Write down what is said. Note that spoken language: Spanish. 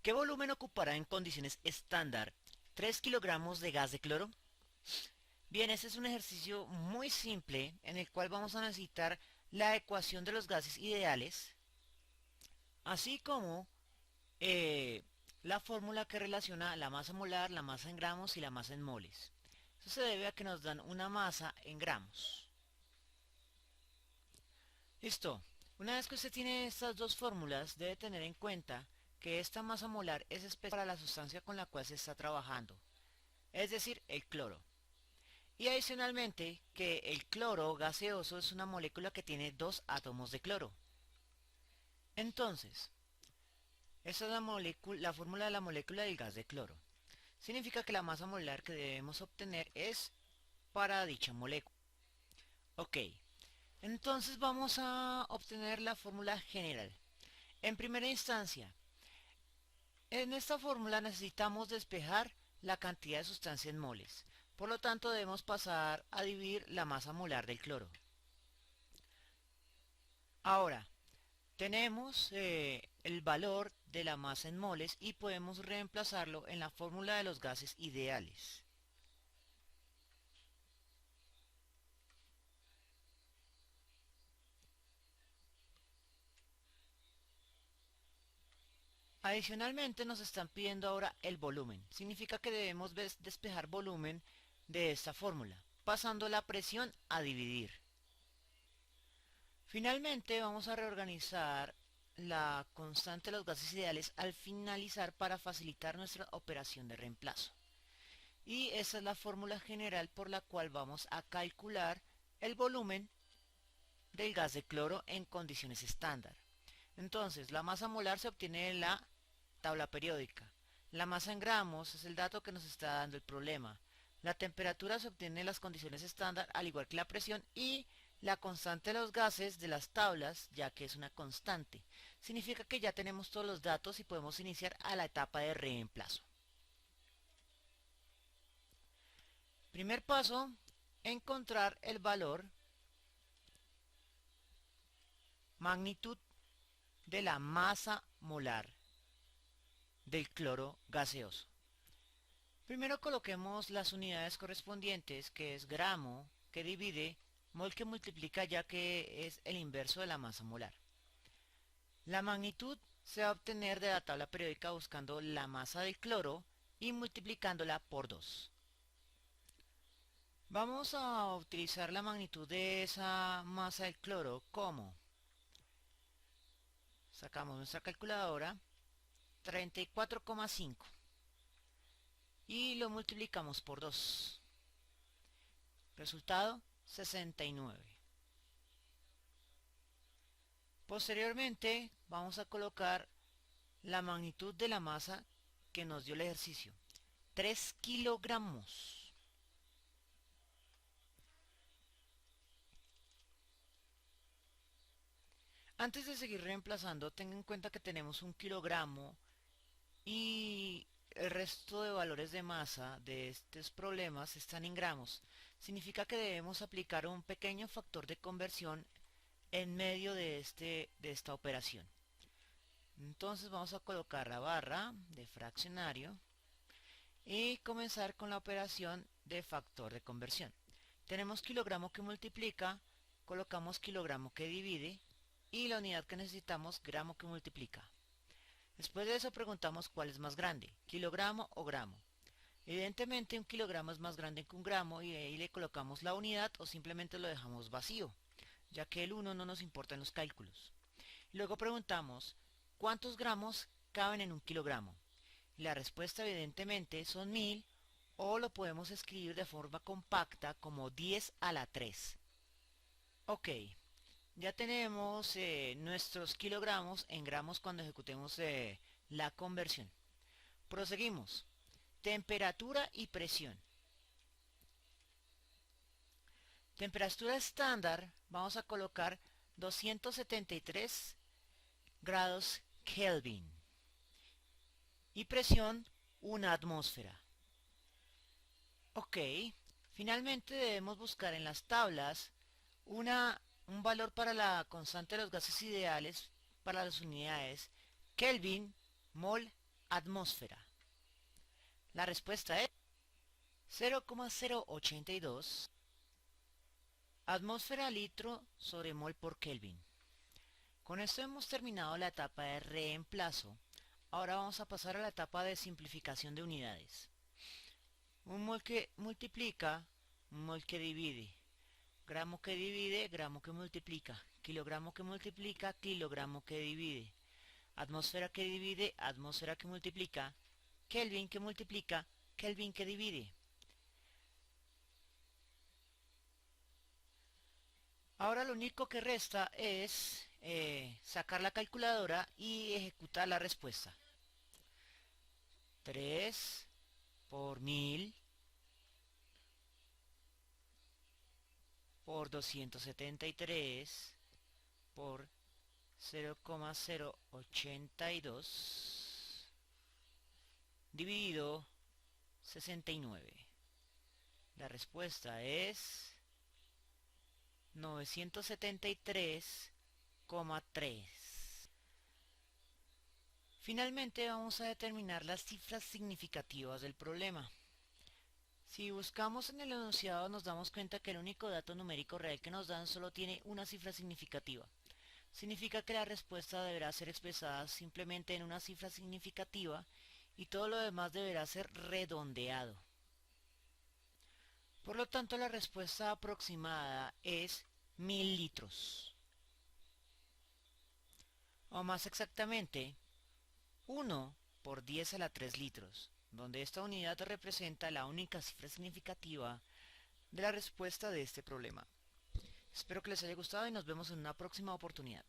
¿Qué volumen ocupará en condiciones estándar 3 kilogramos de gas de cloro? Bien, este es un ejercicio muy simple en el cual vamos a necesitar la ecuación de los gases ideales, así como eh, la fórmula que relaciona la masa molar, la masa en gramos y la masa en moles. Eso se debe a que nos dan una masa en gramos. Listo. Una vez que usted tiene estas dos fórmulas, debe tener en cuenta que esta masa molar es especial para la sustancia con la cual se está trabajando, es decir, el cloro. Y adicionalmente que el cloro gaseoso es una molécula que tiene dos átomos de cloro. Entonces, esta es la fórmula de la molécula del gas de cloro. Significa que la masa molar que debemos obtener es para dicha molécula. Ok, entonces vamos a obtener la fórmula general. En primera instancia, en esta fórmula necesitamos despejar la cantidad de sustancia en moles. Por lo tanto, debemos pasar a dividir la masa molar del cloro. Ahora, tenemos el valor de la masa en moles y podemos reemplazarlo en la fórmula de los gases ideales. Adicionalmente nos están pidiendo ahora el volumen. Significa que debemos despejar volumen de esta fórmula, pasando la presión a dividir. Finalmente vamos a reorganizar la constante de los gases ideales al finalizar para facilitar nuestra operación de reemplazo. Y esa es la fórmula general por la cual vamos a calcular el volumen del gas de cloro en condiciones estándar. Entonces, la masa molar se obtiene en la tabla periódica. La masa en gramos es el dato que nos está dando el problema. La temperatura se obtiene en las condiciones estándar, al igual que la presión, y la constante de los gases de las tablas, ya que es una constante. Significa que ya tenemos todos los datos y podemos iniciar a la etapa de reemplazo. Primer paso, encontrar el valor magnitud de la masa molar del cloro gaseoso. Primero coloquemos las unidades correspondientes, que es gramo, que divide, mol que multiplica, ya que es el inverso de la masa molar. La magnitud se va a obtener de la tabla periódica buscando la masa del cloro y multiplicándola por 2. Vamos a utilizar la magnitud de esa masa del cloro como sacamos nuestra calculadora 34,5 y lo multiplicamos por 2. Resultado 69. Posteriormente vamos a colocar la magnitud de la masa que nos dio el ejercicio. 3 kilogramos. Antes de seguir reemplazando, tengan en cuenta que tenemos un kilogramo y el resto de valores de masa de estos problemas están en gramos. Significa que debemos aplicar un pequeño factor de conversión en medio de esta operación. Entonces vamos a colocar la barra de fraccionario y comenzar con la operación de factor de conversión. Tenemos kilogramo que multiplica, colocamos kilogramo que divide y la unidad que necesitamos gramo que multiplica. Después de eso preguntamos cuál es más grande, kilogramo o gramo. Evidentemente un kilogramo es más grande que un gramo y ahí le colocamos la unidad o simplemente lo dejamos vacío, ya que el 1 no nos importa en los cálculos. Luego preguntamos ¿cuántos gramos caben en un kilogramo? Y la respuesta evidentemente son 1000 o lo podemos escribir de forma compacta como 10 a la 3. Ok, ya tenemos nuestros kilogramos en gramos cuando ejecutemos la conversión. Proseguimos. Temperatura y presión. Temperatura estándar, vamos a colocar 273 grados Kelvin. Y presión, una atmósfera. Ok, finalmente debemos buscar en las tablas un valor para la constante de los gases ideales para las unidades Kelvin, mol atmósfera. La respuesta es 0,082 atmósfera litro sobre mol por Kelvin. Con esto hemos terminado la etapa de reemplazo. Ahora vamos a pasar a la etapa de simplificación de unidades. Un mol que multiplica, un mol que divide. Gramo que divide, gramo que multiplica. Kilogramo que multiplica, kilogramo que divide. Atmósfera que divide, atmósfera que multiplica. Kelvin que multiplica, Kelvin que divide. Ahora lo único que resta es sacar la calculadora y ejecutar la respuesta. 3 por 1000 por 273 por 0,082 dividido 69. La respuesta es 973,3. Finalmente vamos a determinar las cifras significativas del problema. Si buscamos en el enunciado nos damos cuenta que el único dato numérico real que nos dan solo tiene una cifra significativa. Significa que la respuesta deberá ser expresada simplemente en una cifra significativa y todo lo demás deberá ser redondeado. Por lo tanto, la respuesta aproximada es 1000 litros. O más exactamente, 1 por 10 a la 3 litros, donde esta unidad representa la única cifra significativa de la respuesta de este problema. Espero que les haya gustado y nos vemos en una próxima oportunidad.